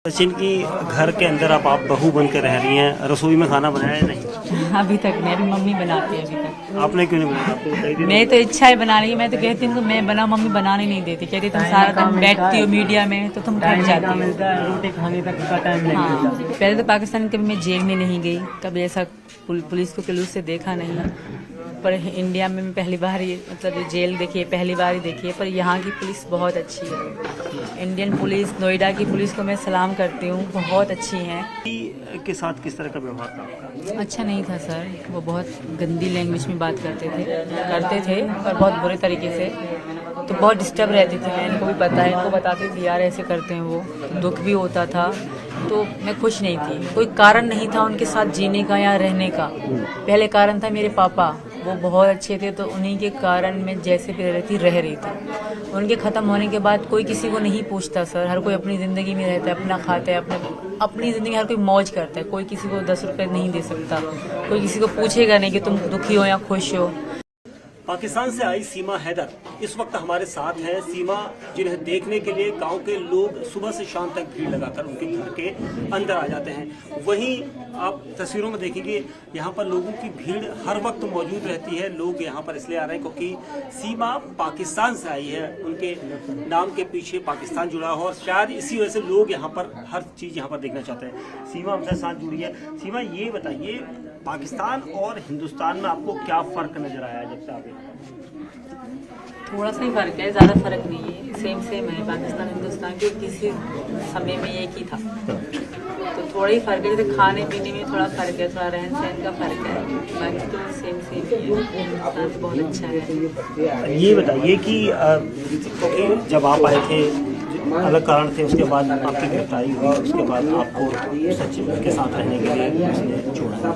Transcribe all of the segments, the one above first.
सचिन की घर के अंदर आप बहू बन के रह रही हैं, रसोई में खाना बनाया है नहीं? अभी तक नहीं, अभी मम्मी बनाती है। अभी तक आपने क्यों नहीं बनाया? आपको बताइए। मैं तो इच्छा है बनाने की, मैं तो कहती हूँ मैं बना, मम्मी बनाने नहीं देती, कहती तुम सारा दिन बैठती हो मीडिया में तो तुम थक जाती हो। रोटी खाने तक का टाइम नहीं हाँ, मिलता। पहले तो पाकिस्तान कभी मैं जेल में नहीं गई, कभी ऐसा पुलिस को क्लूज से देखा नहीं, पर इंडिया में मैं पहली बार ये मतलब जेल देखी है, पहली बार ही देखी है। पर यहाँ की पुलिस बहुत अच्छी है, इंडियन पुलिस, नोएडा की पुलिस को मैं सलाम करती हूँ, बहुत अच्छी हैं। के साथ किस तरह का व्यवहार था आपका? अच्छा नहीं था सर, वो बहुत गंदी लैंग्वेज में बात करते थे और बहुत बुरे तरीके से, तो बहुत डिस्टर्ब रहती थी मैं, इनको भी पता है, इनको बताती थी यार ऐसे करते हैं वो, दुख भी होता था, तो मैं खुश नहीं थी। कोई कारण नहीं था उनके साथ जीने का या रहने का। पहले कारण था मेरे पापा, वो बहुत अच्छे थे, तो उन्हीं के कारण मैं जैसे भी रह रही थी। उनके ख़त्म होने के बाद कोई किसी को नहीं पूछता सर, हर कोई अपनी ज़िंदगी में रहता है, अपना खाता है, अपनी ज़िंदगी हर कोई मौज करता है, कोई किसी को 10 रुपये नहीं दे सकता, कोई किसी को पूछेगा नहीं कि तुम दुखी हो या खुश हो। पाकिस्तान से आई सीमा हैदर इस वक्त हमारे साथ है। सीमा जिन्हें देखने के लिए गांव के लोग सुबह से शाम तक भीड़ लगाकर उनके घर के अंदर आ जाते हैं। वहीं आप तस्वीरों में देखेंगे यहाँ पर लोगों की भीड़ हर वक्त मौजूद रहती है। लोग यहाँ पर इसलिए आ रहे हैं क्योंकि सीमा पाकिस्तान से आई है, उनके नाम के पीछे पाकिस्तान जुड़ा हो और शायद इसी वजह से लोग यहाँ पर हर चीज़ यहाँ पर देखना चाहते हैं। सीमा हमसे साथ जुड़ी है। सीमा ये बताइए, पाकिस्तान और हिंदुस्तान में आपको क्या फ़र्क नज़र आया जब से आप? थोड़ा सा ही फर्क है, ज़्यादा फर्क नहीं है, सेम है। पाकिस्तान हिंदुस्तान के किसी समय में एक ही था, तो थोड़ा ही फर्क है, जैसे खाने पीने में थोड़ा फर्क है, थोड़ा रहन सहन का फर्क है, बाकी तो सेम ही है। हिंदुस्तान तो बहुत अच्छा है। ये बताइए कि जब आप आए थे अलग कारण थे, उसके बाद आपकी गिरफ्तारी हुई, उसके बाद आपको सचिन के साथ रहने के लिए उसने छोड़ा।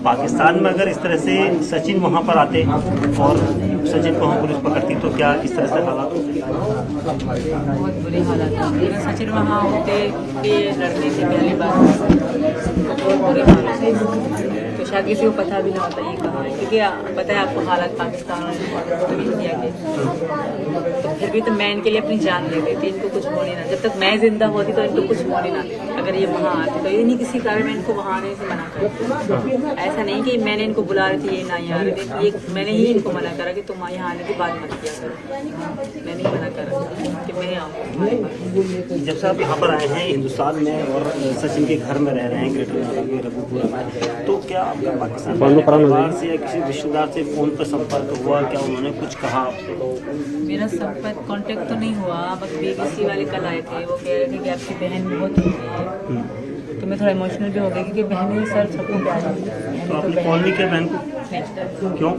पाकिस्तान में अगर इस तरह से सचिन वहाँ पर आते और सचिन को वहाँ पुलिस पकड़ती तो क्या इस तरह से हालात होते? बहुत बुरे हालात थे। अगर सचिन वहाँ होते कि लड़ने से पहली बार तो बहुत बुरे हालात थे, तो शायद किसी को पता भी ना होता ये कहाँ है, क्योंकि पता है आपको हालात पाकिस्तान और इंडिया के, तो फिर भी तो मैं इनके लिए अपनी जान दे देती, इनको कुछ होने ना, जब तक मैं जिंदा होती तो इनको कुछ होने ना। अगर ये वहाँ आते तो ये नहीं किसी कारण मैं इनको वहाँ आने से मना करती। ऐसा नहीं कि मैंने इनको बुला रही थी ये ना यहाँ रहे थे, ये मैंने ही इनको मना करा कि तुम यहाँ आने की बात मत किया करो, मैंने ही मना करा कि मैं आऊँ। जब से आप यहाँ पर आए हैं हिंदुस्तान में और सचिन के घर में रह रहे हैं ग्रेटर नोएडा के रघुपुरा में, तो क्या आपका पाकिस्तान परिवार से या किसी रिश्तेदार से फ़ोन पर संपर्क हुआ? क्या उन्होंने कुछ कहा आपको? मेरा संपर्क कांटेक्ट तो नहीं हुआ, बस BBC वाले कल आए थे, वो कह रहे थे कि आपकी बहन बहुत हो गई है, तो मैं थोड़ा इमोशनल भी हो गई क्योंकि बहन ही सर सबको प्यार है। तो आपने कॉल नहीं किया बहन को? नहीं, क्यों?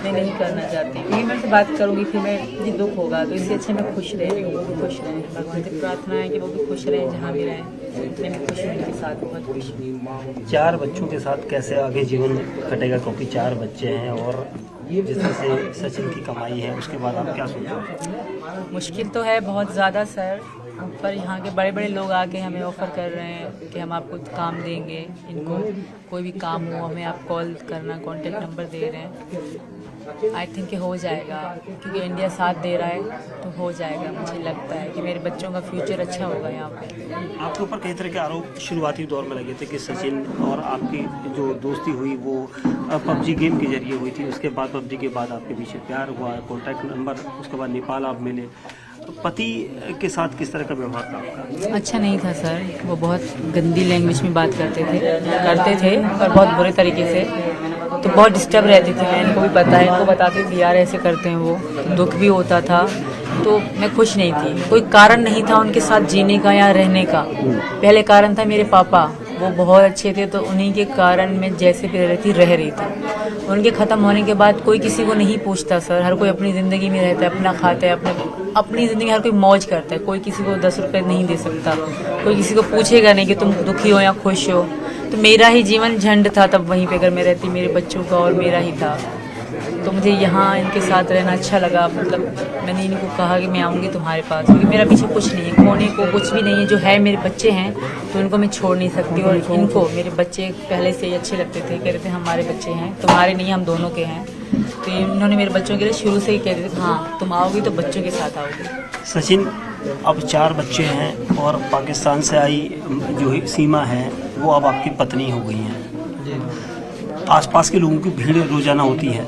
मैं नहीं करना चाहती, क्योंकि मैं उनसे बात करूंगी फिर मैं मुझे दुख होगा, तो इससे अच्छा मैं खुश रहे, वो भी खुश रहें। भगवान से प्रार्थना है कि वो भी खुश रहें, जहाँ भी रहें, मैं भी खुश हूँ उनके साथ, बहुत खुश हूँ। 4 बच्चों के साथ कैसे आगे जीवन कटेगा, क्योंकि 4 बच्चे हैं और जिस तरह से सचिन की कमाई है, उसके बाद आप क्या सोचो? मुश्किल तो है बहुत ज़्यादा सर, पर यहाँ के बड़े बड़े लोग आके हमें ऑफ़र कर रहे हैं कि हम आपको काम देंगे, इनको कोई भी काम हो हमें आप कॉल करना, कॉन्टेक्ट नंबर दे रहे हैं। आई थिंक कि हो जाएगा, क्योंकि इंडिया साथ दे रहा है तो हो जाएगा। मुझे लगता है कि मेरे बच्चों का फ्यूचर अच्छा होगा यहाँ पे। आपके ऊपर कई तरह के आरोप शुरुआती दौर में लगे थे कि सचिन और आपकी जो दोस्ती हुई वो PUBG गेम के जरिए हुई थी, उसके बाद PUBG के बाद आपके पीछे प्यार हुआ, कॉन्टैक्ट नंबर, उसके बाद नेपाल आप मिले। पति के साथ किस तरह का व्यवहार था आपका? अच्छा नहीं था सर, वो बहुत गंदी लैंग्वेज में बात करते थे और बहुत बुरे तरीके से, तो बहुत डिस्टर्ब रहती थी मैं, इनको भी पता है, इनको बताती थी यार ऐसे करते हैं वो, दुख भी होता था, तो मैं खुश नहीं थी। कोई कारण नहीं था उनके साथ जीने का या रहने का। पहले कारण था मेरे पापा, वो बहुत अच्छे थे, तो उन्हीं के कारण मैं जैसे भी रह रही थी। उनके ख़त्म होने के बाद कोई किसी को नहीं पूछता सर, हर कोई अपनी ज़िंदगी में रहता है, अपना खाता है, अपनी ज़िंदगी हर कोई मौज करता है, कोई किसी को 10 रुपये नहीं दे सकता, कोई किसी को पूछेगा नहीं कि तुम दुखी हो या खुश हो। तो मेरा ही जीवन झंड था तब वहीं पे, अगर मैं रहती मेरे बच्चों का और मेरा ही था, तो मुझे यहाँ इनके साथ रहना अच्छा लगा। मतलब मैंने इनको कहा कि मैं आऊँगी तुम्हारे पास, क्योंकि मेरा पीछे कुछ नहीं है, खोने को कुछ भी नहीं है, जो है मेरे बच्चे हैं तो इनको मैं छोड़ नहीं सकती। और इनको मेरे बच्चे पहले से ही अच्छे लगते थे, कह रहे थे हमारे बच्चे हैं, तुम्हारे नहीं हम दोनों के हैं, तो इन्होंने मेरे बच्चों के लिए शुरू से ही कह रहे थे हाँ तुम आओगी तो बच्चों के साथ आओगी। सचिन अब 4 बच्चे हैं और पाकिस्तान से आई जो सीमा है वो अब आपकी पत्नी हो गई हैं। आसपास के लोगों की भीड़ रोजाना होती है,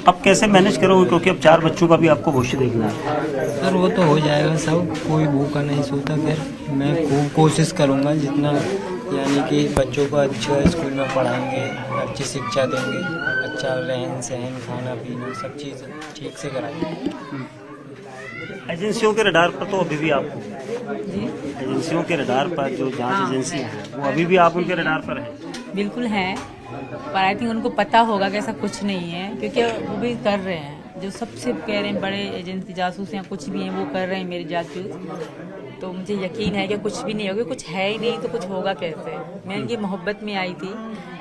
अब कैसे मैनेज करोगे, क्योंकि अब 4 बच्चों का भी आपको भविष्य देखना है। सर वो तो हो जाएगा सब, कोई भूखा नहीं सोता। फिर मैं खूब कोशिश करूँगा जितना, यानी कि बच्चों को अच्छा स्कूल में पढ़ाएंगे, अच्छी शिक्षा देंगे, अच्छा रहन सहन खाना पीना सब चीज़ ठीक से कराएंगे। एजेंसियों के रडार पर तो अभी भी आपको, एजेंसियों के रडार पर जो जांच एजेंसी है वो अभी भी आप उनके रडार पर हैं? बिल्कुल हैं, पर आई थिंक उनको पता होगा कि ऐसा कुछ नहीं है, क्योंकि वो भी कर रहे हैं। जो सबसे कह रहे हैं बड़े एजेंसी जासूस हैं कुछ भी हैं वो कर रहे हैं मेरे जासूस, तो मुझे यकीन है कि कुछ भी नहीं होगा। कुछ है ही नहीं तो कुछ होगा कैसे। मैं इनकी मोहब्बत में आई थी,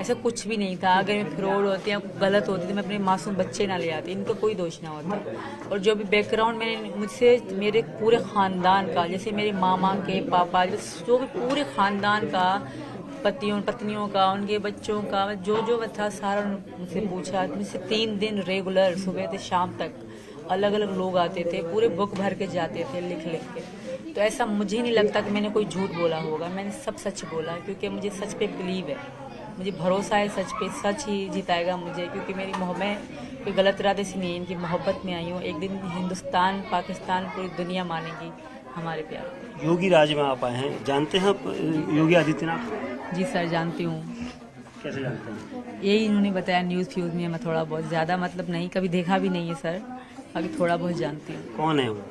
ऐसा कुछ भी नहीं था। अगर मैं फ्रॉड होती या गलत होती तो मैं अपने मासूम बच्चे ना ले आती, इनका कोई दोष ना होता। और जो भी बैकग्राउंड मैंने मुझसे मेरे पूरे ख़ानदान का, जैसे मेरे मामा के पापा, जो भी पूरे ख़ानदान का, पत्नियों का, उनके बच्चों का, जो था सारा मुझसे पूछा। मुझसे 3 दिन रेगुलर सुबह से शाम तक अलग अलग लोग आते थे, पूरे बुक भर के जाते थे लिख के। तो ऐसा मुझे नहीं लगता कि मैंने कोई झूठ बोला होगा, मैंने सब सच बोला, क्योंकि मुझे सच पे बिलीव है, मुझे भरोसा है सच पे। सच ही जिताएगा मुझे, क्योंकि मेरी मैं कोई गलत इरादे से नहीं, इनकी मोहब्बत में आई हूँ। एक दिन हिंदुस्तान पाकिस्तान पूरी दुनिया मानेगी हमारे प्यार। योगी राज में आप आए हैं, जानते हैं आप योगी आदित्यनाथ? जी सर जानती हूँ। कैसे जानते हैं? यही इन्होंने बताया न्यूज़ फ्यूज़ में, मैं थोड़ा बहुत, ज़्यादा मतलब नहीं, कभी देखा भी नहीं है सर, अभी थोड़ा बहुत जानती हूँ। कौन है वो?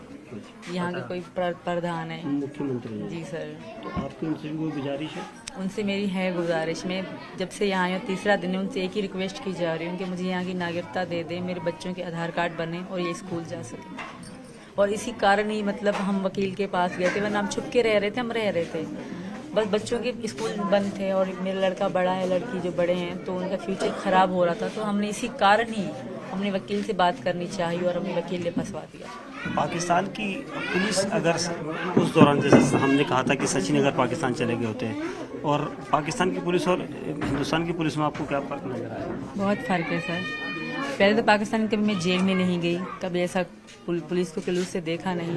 यहाँ के कोई प्रधान है। मुख्यमंत्री हैं। जी सर। तो आपकी उनसे भी कोई गुजारिश है? उनसे मेरी है गुजारिश, मैं जब से यहाँ आई हूँ 3रा दिन है, उनसे एक ही रिक्वेस्ट की जा रही हूँ कि मुझे यहाँ की नागरिकता दे दें, मेरे बच्चों के आधार कार्ड बने और ये स्कूल जा सकें। और इसी कारण ही मतलब हम वकील के पास गए थे, वरना हम छुप के रह रहे थे, हम रह रहे थे। बस बच्चों के स्कूल बंद थे और मेरा लड़का बड़ा है, लड़की जो बड़े हैं, तो उनका फ्यूचर ख़राब हो रहा था। तो हमने इसी कारण ही हमने वकील से बात करनी चाहिए और हमने वकील ने फंसवा दिया। पाकिस्तान की पुलिस अगर उस दौरान, जैसे हमने कहा था कि सचिन अगर पाकिस्तान चले गए होते हैं, और पाकिस्तान की पुलिस और हिंदुस्तान की पुलिस में आपको क्या फ़र्क नजर आया? बहुत फ़र्क है सर। पहले तो पाकिस्तान कभी मैं जेल में नहीं गई, कभी ऐसा पुलिस को जुलूस से देखा नहीं,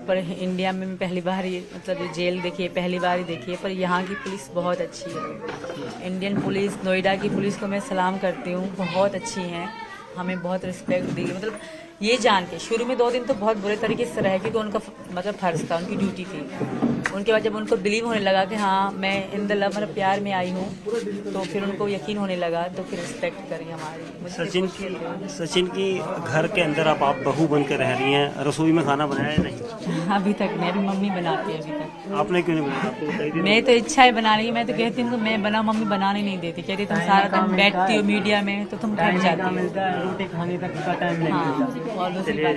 पर इंडिया में मैं पहली बार ही मतलब जेल देखी है, पहली बार ही देखी है। पर यहाँ की पुलिस बहुत अच्छी है। इंडियन पुलिस, नोएडा की पुलिस को मैं सलाम करती हूँ, बहुत अच्छी हैं, हमें बहुत रिस्पेक्ट दी। मतलब ये जान के शुरू में 2 दिन तो बहुत बुरे तरीके से रहे, क्योंकि उनका मतलब फर्ज था, उनकी ड्यूटी थी। उनके बाद जब उनको बिलीव होने लगा कि हाँ मैं इन द लव मतलब प्यार में आई हूँ, तो फिर उनको यकीन होने लगा, तो फिर रिस्पेक्ट करी हमारी। सचिन की घर के अंदर आप बहू बन के रह रही हैं, रसोई में खाना बनाया है नहीं? अभी तक मैं भी मम्मी बनाती है। अभी तक आपने क्यों नहीं बनाया? आपको मैं तो इच्छा है बनाने की, मैं तो कहती हूँ कि मैं बना, मम्मी बनाने नहीं देती, कहती तुम सारा दिन बैठती हो मीडिया में तो तुम थक जाती हो। रोटी खाने तक का टाइम नहीं मिलता। हाँ, और दूसरी बात